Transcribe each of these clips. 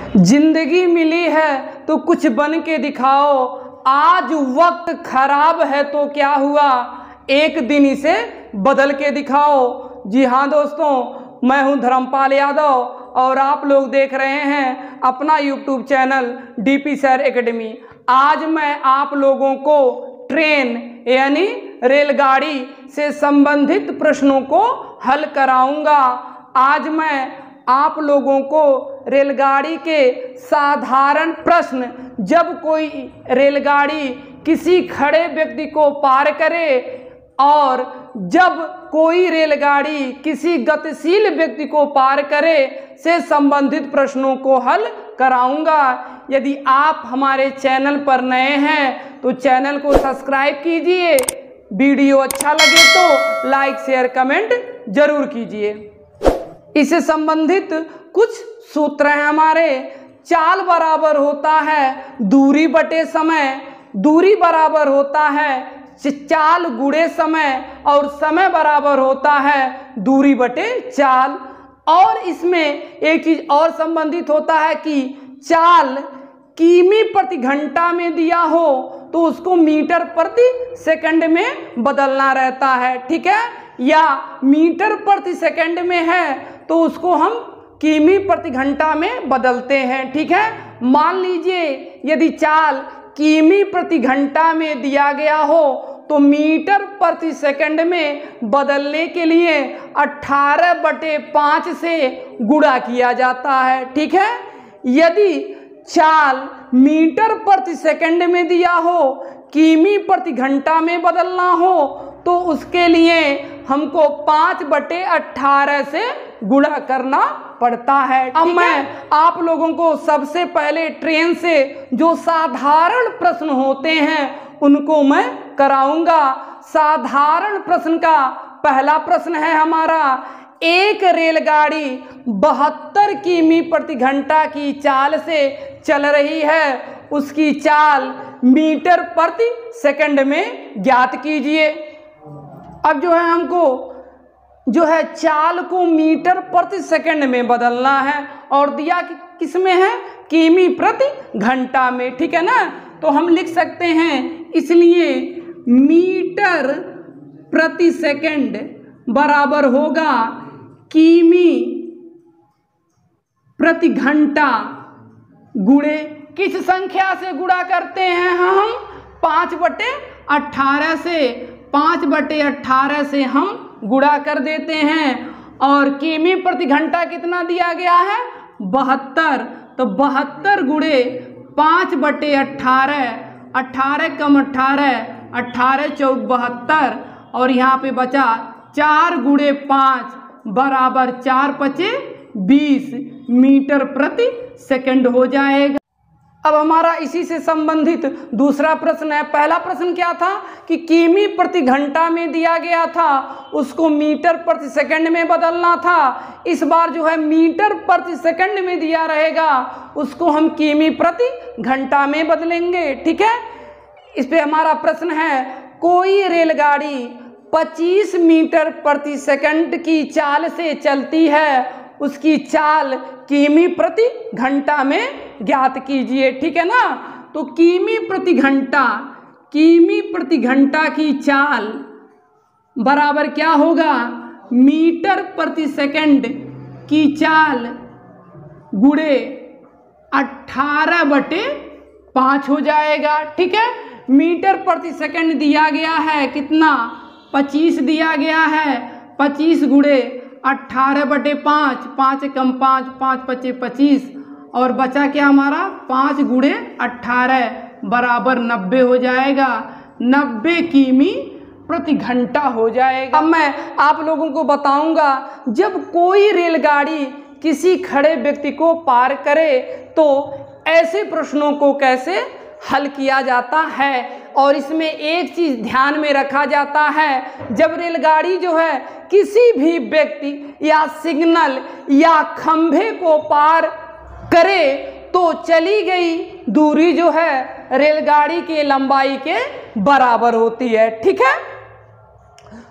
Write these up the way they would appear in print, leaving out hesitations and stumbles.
जिंदगी मिली है तो कुछ बन के दिखाओ, आज वक्त खराब है तो क्या हुआ, एक दिन इसे बदल के दिखाओ। जी हाँ दोस्तों, मैं हूं धर्मपाल यादव और आप लोग देख रहे हैं अपना YouTube channel DP sir academy. आज मैं आप लोगों को ट्रेन यानी रेलगाड़ी से संबंधित प्रश्नों को हल कराऊंगा। आज मैं आप लोगों को रेलगाड़ी के साधारण प्रश्न, जब कोई रेलगाड़ी किसी खड़े व्यक्ति को पार करे और जब कोई रेलगाड़ी किसी गतिशील व्यक्ति को पार करे से संबंधित प्रश्नों को हल कराऊंगा। यदि आप हमारे चैनल पर नए हैं तो चैनल को सब्सक्राइब कीजिए, वीडियो अच्छा लगे तो लाइक शेयर कमेंट जरूर कीजिए। इससे संबंधित कुछ सूत्र हैं हमारे। चाल बराबर होता है दूरी बटे समय, दूरी बराबर होता है चाल गुणे समय और समय बराबर होता है दूरी बटे चाल। और इसमें एक चीज और संबंधित होता है कि चाल किमी प्रति घंटा में दिया हो तो उसको मीटर प्रति सेकंड में बदलना रहता है, ठीक है, या मीटर प्रति सेकंड में है तो उसको हम किमी प्रति घंटा में बदलते हैं, ठीक है। मान लीजिए यदि चाल किमी प्रति घंटा में दिया गया हो तो मीटर प्रति सेकंड में बदलने के लिए 18/5 से गुणा किया जाता है, ठीक है। यदि चाल मीटर प्रति सेकंड में दिया हो, किमी प्रति घंटा में बदलना हो तो उसके लिए हमको 5/18 से गुणा करना पड़ता है। अब मैं आप लोगों को सबसे पहले ट्रेन से जो साधारण प्रश्न होते हैं उनको मैं कराऊंगा। साधारण प्रश्न का पहला प्रश्न है हमारा, एक रेलगाड़ी 72 किमी प्रति घंटा की चाल से चल रही है, उसकी चाल मीटर प्रति सेकंड में ज्ञात कीजिए। अब जो है हमको जो है चाल को मीटर प्रति सेकंड में बदलना है और दिया कि किस में है, किमी प्रति घंटा में, ठीक है ना। तो हम लिख सकते हैं इसलिए मीटर प्रति सेकंड बराबर होगा किमी प्रति घंटा गुणे किस संख्या से गुणा करते हैं हम, 5/18 से, 5/18 से हम गुणा कर देते हैं। और किमी प्रति घंटा कितना दिया गया है, 72, तो 72 गुणे 5/18, 18 कम 18, 18 चौक 72 और यहाँ पे बचा 4 गुणे 5 बराबर 4×5 20 मीटर प्रति सेकंड हो जाएगा। अब हमारा इसी से संबंधित दूसरा प्रश्न है। पहला प्रश्न क्या था कि किमी प्रति घंटा में दिया गया था, उसको मीटर प्रति सेकंड में बदलना था। इस बार जो है मीटर प्रति सेकंड में दिया रहेगा, उसको हम किमी प्रति घंटा में बदलेंगे, ठीक है। इस पे हमारा प्रश्न है, कोई रेलगाड़ी 25 मीटर प्रति सेकंड की चाल से चलती है, उसकी चाल किमी प्रति घंटा में ज्ञात कीजिए, ठीक है ना। तो किमी प्रति घंटा की चाल बराबर क्या होगा, मीटर प्रति सेकंड की चाल गुणे 18/5 हो जाएगा, ठीक है। मीटर प्रति सेकंड दिया गया है कितना, 25 दिया गया है, 25 गुणे 18/5, 5 कम 5, 5×5 25 और बचा क्या हमारा 5 गुणे 18 बराबर 90 हो जाएगा, 90 किमी प्रति घंटा हो जाएगा। अब मैं आप लोगों को बताऊंगा जब कोई रेलगाड़ी किसी खड़े व्यक्ति को पार करे तो ऐसे प्रश्नों को कैसे हल किया जाता है। और इसमें एक चीज ध्यान में रखा जाता है, जब रेलगाड़ी जो है किसी भी व्यक्ति या सिग्नल या खंभे को पार करे तो चली गई दूरी जो है रेलगाड़ी की लंबाई के बराबर होती है, ठीक है।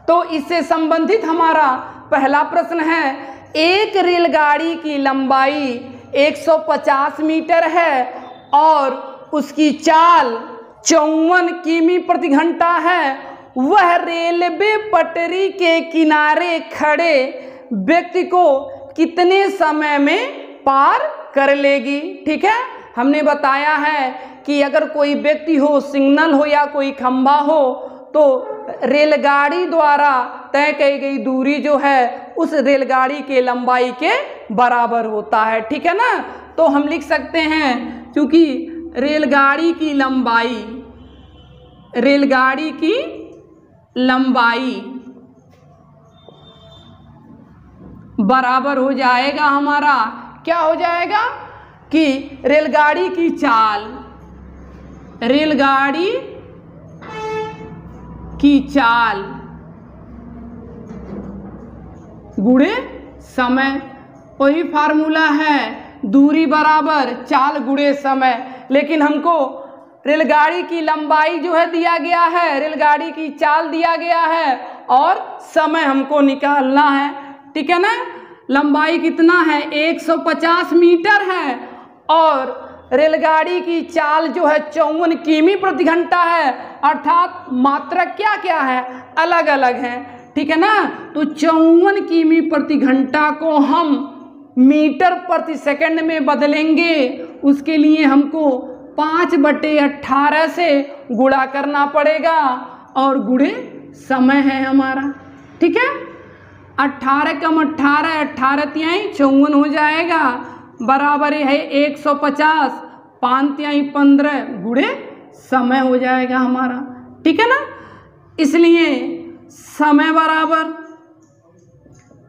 तो इससे संबंधित हमारा पहला प्रश्न है, एक रेलगाड़ी की लंबाई 150 मीटर है और उसकी चाल 54 किमी प्रति घंटा है, वह रेलवे पटरी के किनारे खड़े व्यक्ति को कितने समय में पार कर लेगी। ठीक है, हमने बताया है कि अगर कोई व्यक्ति हो, सिग्नल हो या कोई खंभा हो, तो रेलगाड़ी द्वारा तय की गई दूरी जो है उस रेलगाड़ी के लंबाई के बराबर होता है। ठीक है ना, तो हम लिख सकते हैं क्योंकि रेलगाड़ी की लंबाई बराबर हो जाएगा हमारा, क्या हो जाएगा कि रेलगाड़ी की चाल गुणे समय। वही फार्मूला है, दूरी बराबर चाल गुणे समय। लेकिन हमको रेलगाड़ी की लंबाई जो है दिया गया है, रेलगाड़ी की चाल दिया गया है और समय हमको निकालना है। ठीक है ना, लंबाई कितना है 150 मीटर है और रेलगाड़ी की चाल जो है 54 किमी प्रति घंटा है, अर्थात मात्रक क्या क्या है, अलग अलग है। ठीक है ना, तो 54 किमी प्रति घंटा को हम मीटर प्रति सेकंड में बदलेंगे। उसके लिए हमको 5/18 से गुणा करना पड़ेगा और गुणे समय है हमारा। ठीक है, 18 कम 18, 18 तिहाई 54 हो जाएगा, बराबर है 150, 5 तिहाई 15 गुणे समय हो जाएगा हमारा। ठीक है ना, इसलिए समय बराबर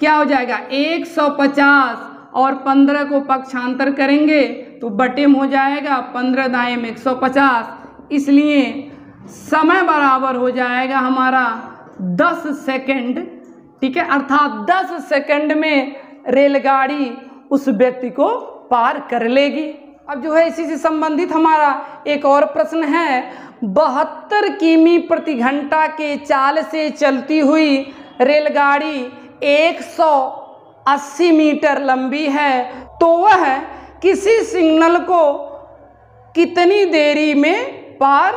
क्या हो जाएगा 150 और 15 को पक्षांतर करेंगे तो बटे में हो जाएगा 15 दाएं में 150, इसलिए समय बराबर हो जाएगा हमारा 10 सेकंड। ठीक है, अर्थात 10 सेकंड में रेलगाड़ी उस व्यक्ति को पार कर लेगी। अब जो है इसी से संबंधित हमारा एक और प्रश्न है, 72 किमी प्रति घंटा के चाल से चलती हुई रेलगाड़ी 180 मीटर लंबी है, तो वह किसी सिग्नल को कितनी देरी में पार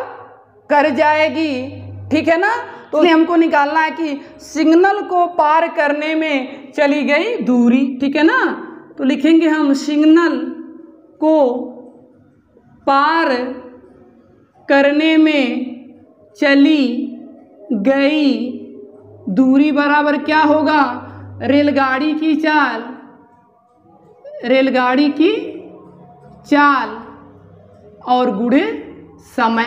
कर जाएगी। ठीक है ना, तो हमको निकालना है कि सिग्नल को पार करने में चली गई दूरी। ठीक है ना, तो लिखेंगे हम सिग्नल को पार करने में चली गई दूरी बराबर क्या होगा, रेलगाड़ी की चाल और गुणे समय।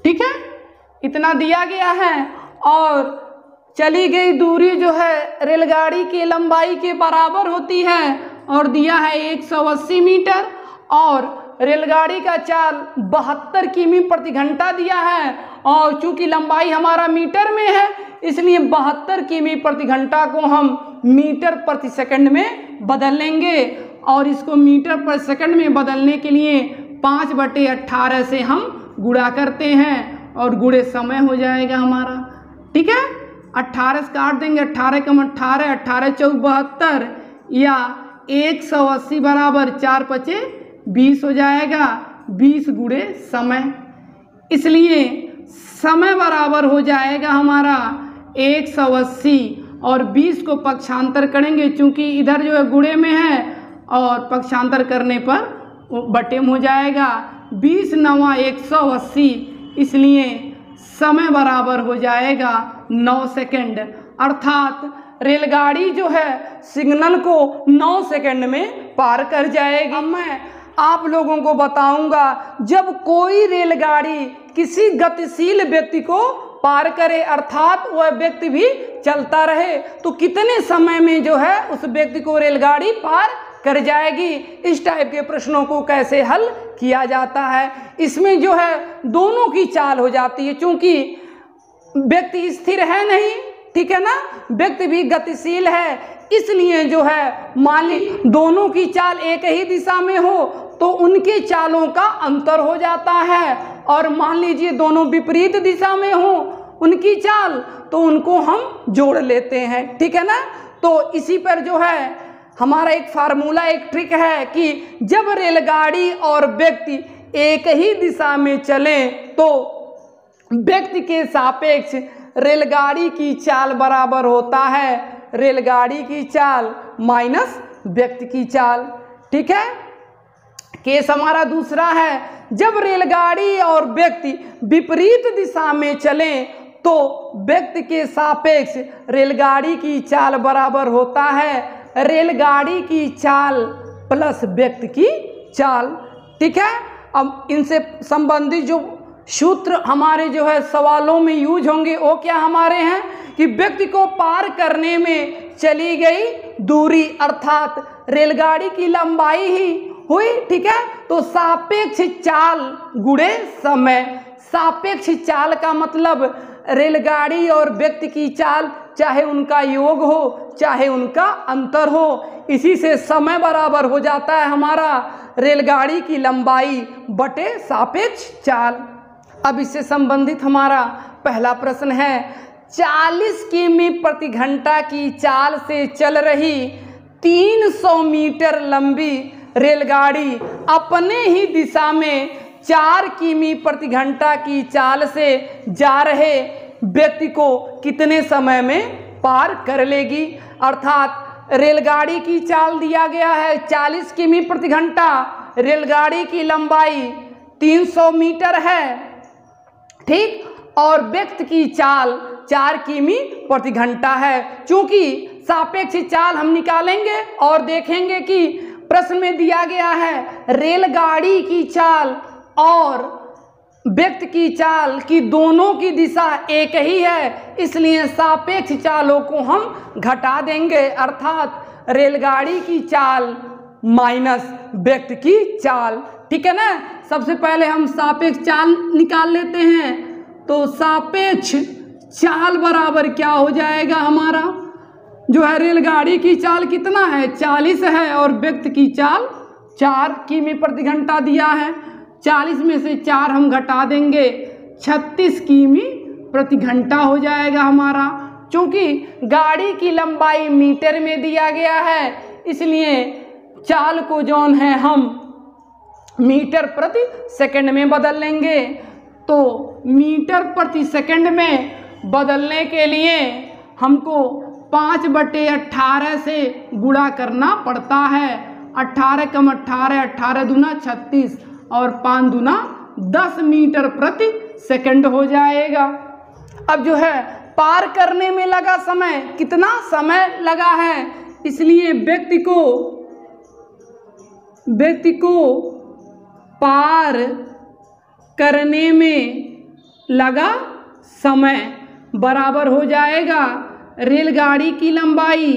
ठीक है, इतना दिया गया है और चली गई दूरी जो है रेलगाड़ी की लंबाई के बराबर होती है और दिया है 180 मीटर और रेलगाड़ी का चाल 72 किमी प्रति घंटा दिया है और चूंकि लंबाई हमारा मीटर में है इसलिए 72 किमी प्रति घंटा को हम मीटर प्रति सेकंड में बदल लेंगे और इसको मीटर प्रति सेकंड में बदलने के लिए 5/18 से हम गुणा करते हैं और गुणे समय हो जाएगा हमारा। ठीक है, 18 से काट देंगे, 18 कम 18, 18 चौक 72 या 180 बराबर 4 पचे 20 हो जाएगा, 20 गुणे समय। इसलिए समय बराबर हो जाएगा हमारा 180 और 20 को पक्षांतर करेंगे चूंकि इधर जो है गुणे में है और पक्षांतर करने पर बटे में हो जाएगा 20 9 180, इसलिए समय बराबर हो जाएगा 9 सेकंड। अर्थात रेलगाड़ी जो है सिग्नल को 9 सेकंड में पार कर जाएगी। अब मैं आप लोगों को बताऊंगा जब कोई रेलगाड़ी किसी गतिशील व्यक्ति को पार करे अर्थात वह व्यक्ति भी चलता रहे तो कितने समय में जो है उस व्यक्ति को रेलगाड़ी पार कर जाएगी। इस टाइप के प्रश्नों को कैसे हल किया जाता है, इसमें जो है दोनों की चाल हो जाती है क्योंकि व्यक्ति स्थिर है नहीं, ठीक है ना, व्यक्ति भी गतिशील है, इसलिए जो है मान ली दोनों की चाल एक ही दिशा में हो तो उनके चालों का अंतर हो जाता है और मान लीजिए दोनों विपरीत दिशा में हो उनकी चाल तो उनको हम जोड़ लेते हैं। ठीक है ना, तो इसी पर जो है हमारा एक फार्मूला, एक ट्रिक है कि जब रेलगाड़ी और व्यक्ति एक ही दिशा में चलें तो व्यक्ति के सापेक्ष रेलगाड़ी की चाल बराबर होता है रेलगाड़ी की चाल माइनस व्यक्ति की चाल। ठीक है। केस हमारा दूसरा है, जब रेलगाड़ी और व्यक्ति विपरीत दिशा में चलें तो व्यक्ति के सापेक्ष रेलगाड़ी की चाल बराबर होता है रेलगाड़ी की चाल प्लस व्यक्ति की चाल। ठीक है। अब इनसे संबंधित जो सूत्र हमारे जो है सवालों में यूज होंगे वो क्या हमारे हैं कि व्यक्ति को पार करने में चली गई दूरी अर्थात रेलगाड़ी की लंबाई ही हुई। ठीक है। तो सापेक्ष चाल गुणे समय। सापेक्ष चाल का मतलब रेलगाड़ी और व्यक्ति की चाल चाहे उनका योग हो चाहे उनका अंतर हो, इसी से समय बराबर हो जाता है हमारा रेलगाड़ी की लंबाई बटे सापेक्ष चाल। अब इससे संबंधित हमारा पहला प्रश्न है, 40 किमी प्रति घंटा की चाल से चल रही 300 मीटर लंबी रेलगाड़ी अपने ही दिशा में 4 किमी प्रति घंटा की चाल से जा रहे व्यक्ति को कितने समय में पार कर लेगी। अर्थात रेलगाड़ी की चाल दिया गया है 40 किमी प्रति घंटा, रेलगाड़ी की लंबाई 300 मीटर है। ठीक। और व्यक्ति की चाल 4 किमी प्रति घंटा है। चूंकि सापेक्ष चाल हम निकालेंगे और देखेंगे कि प्रश्न में दिया गया है रेलगाड़ी की चाल और व्यक्ति की चाल की दोनों की दिशा एक ही है, इसलिए सापेक्ष चालों को हम घटा देंगे अर्थात रेलगाड़ी की चाल माइनस व्यक्ति की चाल। ठीक है ना। सबसे पहले हम सापेक्ष चाल निकाल लेते हैं, तो सापेक्ष चाल बराबर क्या हो जाएगा हमारा जो है रेलगाड़ी की चाल कितना है 40 है और व्यक्ति की चाल 4 किमी प्रति घंटा दिया है। 40 में से 4 हम घटा देंगे 36 किमी प्रति घंटा हो जाएगा हमारा। क्योंकि गाड़ी की लंबाई मीटर में दिया गया है इसलिए चाल को जौन है हम मीटर प्रति सेकंड में बदल लेंगे। तो मीटर प्रति सेकंड में बदलने के लिए हमको 5/18 से गुणा करना पड़ता है। 18 कम 18, 18 दूना 36 और 5 दूना 10 मीटर प्रति सेकंड हो जाएगा। अब जो है पार करने में लगा समय, कितना समय लगा है, इसलिए व्यक्ति को पार करने में लगा समय बराबर हो जाएगा रेलगाड़ी की लंबाई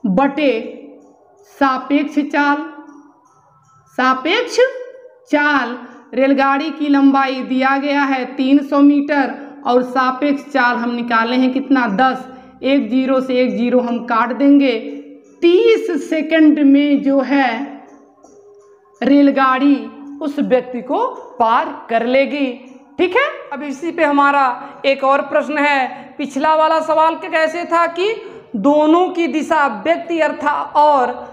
बटे सापेक्ष चाल। रेलगाड़ी की लंबाई दिया गया है 300 मीटर और सापेक्ष चाल हम निकाले हैं कितना 10। 1 0 से 1 0 हम काट देंगे। 30 सेकंड में जो है रेलगाड़ी उस व्यक्ति को पार कर लेगी। ठीक है। अब इसी पे हमारा एक और प्रश्न है। पिछला वाला सवाल कैसे था कि दोनों की दिशा व्यक्ति अर्थात और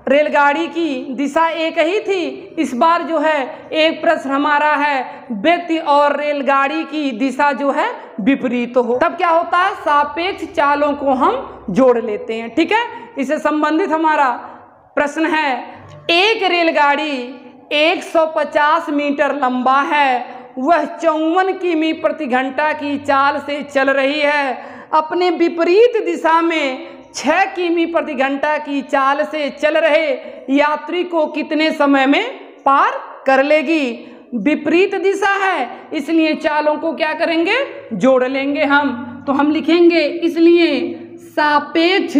रेलगाड़ी की दिशा एक ही थी। इस बार जो है एक प्रश्न हमारा है व्यक्ति और रेलगाड़ी की दिशा जो है विपरीत हो, तब क्या होता है सापेक्ष चालों को हम जोड़ लेते हैं। ठीक है। इससे संबंधित हमारा प्रश्न है, एक रेलगाड़ी 150 मीटर लंबा है, वह 54 किमी प्रति घंटा की चाल से चल रही है, अपने विपरीत दिशा में 6 किमी प्रति घंटा की चाल से चल रहे यात्री को कितने समय में पार कर लेगी। विपरीत दिशा है इसलिए चालों को क्या करेंगे जोड़ लेंगे हम। तो हम लिखेंगे इसलिए सापेक्ष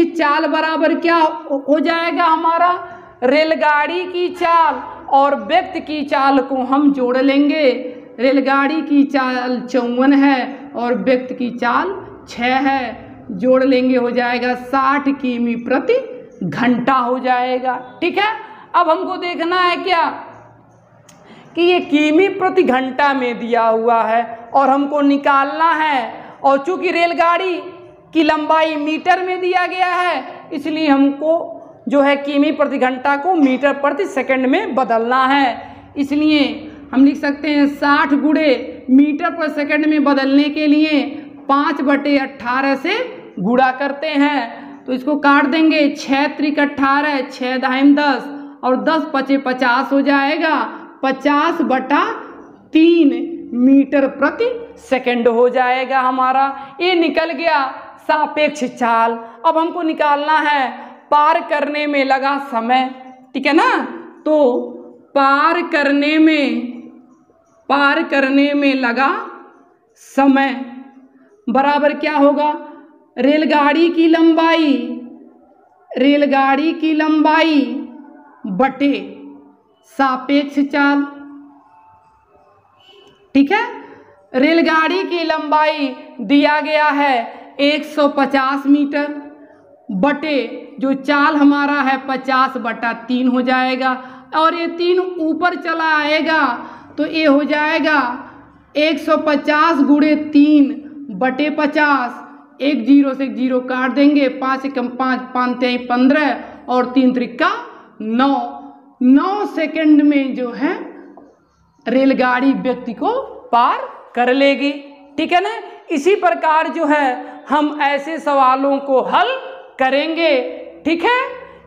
चाल बराबर क्या हो जाएगा हमारा रेलगाड़ी की चाल और व्यक्ति की चाल को हम जोड़ लेंगे। रेलगाड़ी की चाल 54 है और व्यक्ति की चाल 6 है, जोड़ लेंगे हो जाएगा 60 किमी प्रति घंटा हो जाएगा। ठीक है। अब हमको देखना है क्या कि ये किमी प्रति घंटा में दिया हुआ है और हमको निकालना है। और चूंकि रेलगाड़ी की लंबाई मीटर में दिया गया है, इसलिए हमको जो है किमी प्रति घंटा को मीटर प्रति सेकंड में बदलना है। इसलिए हम लिख सकते हैं 60 गुणे मीटर पर सेकंड में बदलने के लिए 5/18 से गुणा करते हैं। तो इसको काट देंगे, 6 त्रिक 18, 6 दाहिम 10 और 10 पचे 50 हो जाएगा। 50/3 मीटर प्रति सेकंड हो जाएगा हमारा। ये निकल गया सापेक्ष चाल। अब हमको निकालना है पार करने में लगा समय, ठीक है ना। तो पार करने में लगा समय बराबर क्या होगा, रेलगाड़ी की लंबाई बटे सापेक्ष चाल, ठीक है। रेलगाड़ी की लंबाई दिया गया है 150 मीटर बटे जो चाल हमारा है 50/3 हो जाएगा। और ये 3 ऊपर चला आएगा तो ये हो जाएगा 150 गुणे 3/50। 1 0 से 0 काट देंगे, 5 एकम 5, 5 तिहाई 15 और 3 त्रिका 9। 9 सेकंड में जो है रेलगाड़ी व्यक्ति को पार कर लेगी, ठीक है ना। इसी प्रकार जो है हम ऐसे सवालों को हल करेंगे, ठीक है।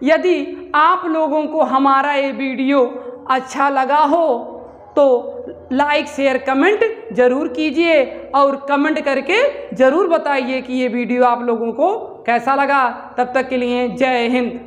यदि आप लोगों को हमारा ये वीडियो अच्छा लगा हो तो लाइक शेयर कमेंट जरूर कीजिए और कमेंट करके जरूर बताइए कि ये वीडियो आप लोगों को कैसा लगा। तब तक के लिए जय हिंद।